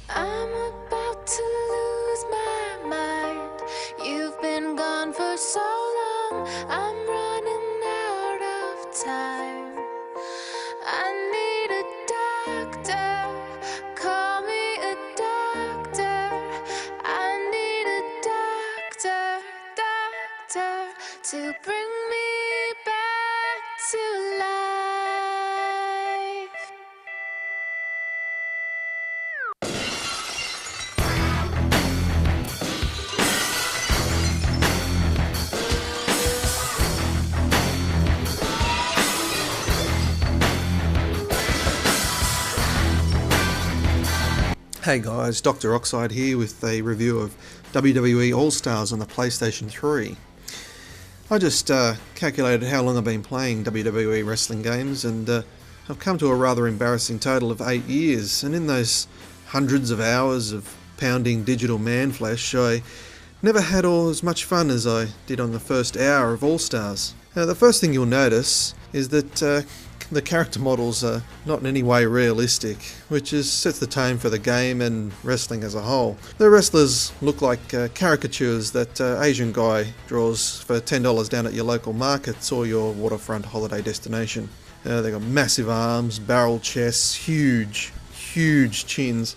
I'm about to lose my mind. You've been gone for so long, I'm running out of time. I need a doctor, call me a doctor. I need a doctor to bring me back to life. Hey guys, Dr. Oxide here with a review of WWE All-Stars on the PlayStation 3. I just calculated how long I've been playing WWE wrestling games, and I've come to a rather embarrassing total of 8 years, and in those hundreds of hours of pounding digital man flesh, I never had as much fun as I did on the first hour of All-Stars. The first thing you'll notice is that the character models are not in any way realistic, which sets the tone for the game and wrestling as a whole. The wrestlers look like caricatures that Asian guy draws for $10 down at your local markets or your waterfront holiday destination. They've got massive arms, barrel chests, huge chins,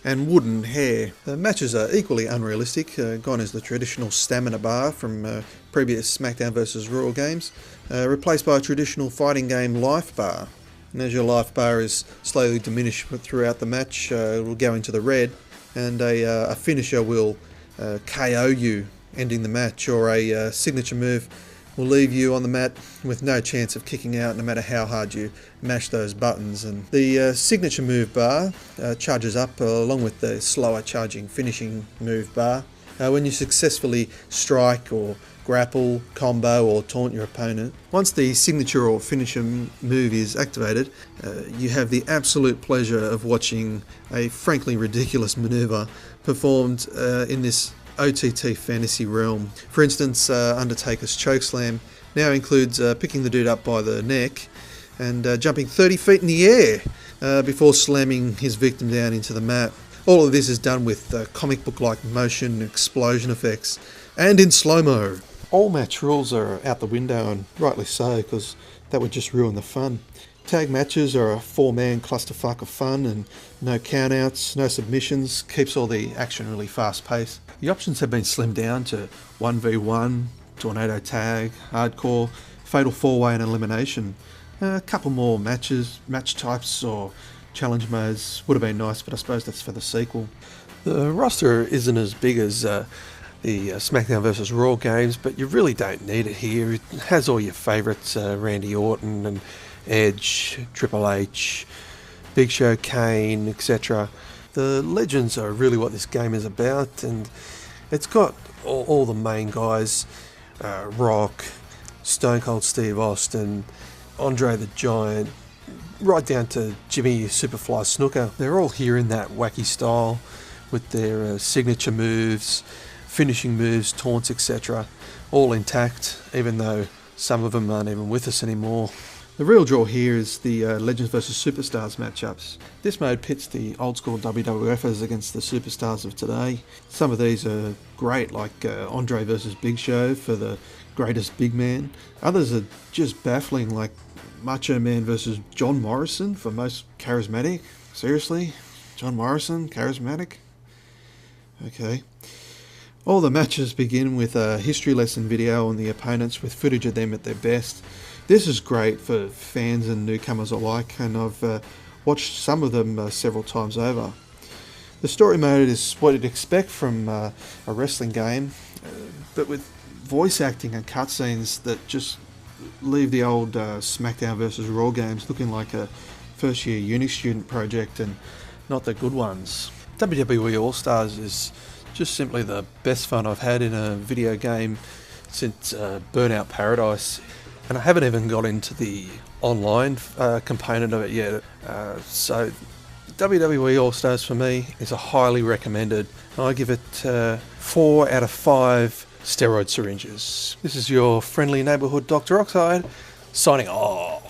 and wooden hair. The matches are equally unrealistic. Gone is the traditional stamina bar from previous SmackDown vs. Raw games, replaced by a traditional fighting game life bar. And as your life bar is slowly diminished throughout the match, it will go into the red, and a finisher will KO you, ending the match, or a signature move will leave you on the mat with no chance of kicking out no matter how hard you mash those buttons. And the signature move bar charges up along with the slower charging finishing move bar when you successfully strike or grapple, combo or taunt your opponent. Once the signature or finisher move is activated, you have the absolute pleasure of watching a frankly ridiculous maneuver performed in this OTT fantasy realm. For instance, Undertaker's chokeslam now includes picking the dude up by the neck and jumping 30 feet in the air before slamming his victim down into the mat. All of this is done with comic book-like motion and explosion effects, and in slow-mo. All match rules are out the window, and rightly so, because that would just ruin the fun. Tag matches are a 4-man clusterfuck of fun, and no countouts, no submissions, keeps all the action really fast-paced. The options have been slimmed down to 1v1, tornado tag, hardcore, fatal 4-way and elimination. A couple more match types or challenge modes would have been nice, but I suppose that's for the sequel. The roster isn't as big as the SmackDown vs. Raw games, but you really don't need it here. It has all your favourites, Randy Orton and Edge, Triple H, Big Show, Kane, etc. The legends are really what this game is about, and it's got all the main guys, Rock, Stone Cold Steve Austin, Andre the Giant, right down to Jimmy Superfly Snuka. They're all here in that wacky style with their signature moves, finishing moves, taunts, etc. all intact, even though some of them aren't even with us anymore. The real draw here is the Legends vs Superstars matchups. This mode pits the old school WWFers against the superstars of today. Some of these are great, like Andre vs Big Show for the greatest big man. Others are just baffling, like Macho Man vs John Morrison for most charismatic. Seriously? John Morrison, charismatic? Okay. All the matches begin with a history lesson video on the opponents with footage of them at their best. This is great for fans and newcomers alike, and I've watched some of them several times over. The story mode is what you'd expect from a wrestling game, but with voice acting and cutscenes that just leave the old SmackDown vs. Raw games looking like a first year uni student project and not the good ones. WWE All-Stars is just simply the best fun I've had in a video game since Burnout Paradise. And I haven't even got into the online component of it yet. So WWE All-Stars for me is a highly recommended. I give it 4 out of 5 steroid syringes. This is your friendly neighbourhood Dr. Oxide, signing off.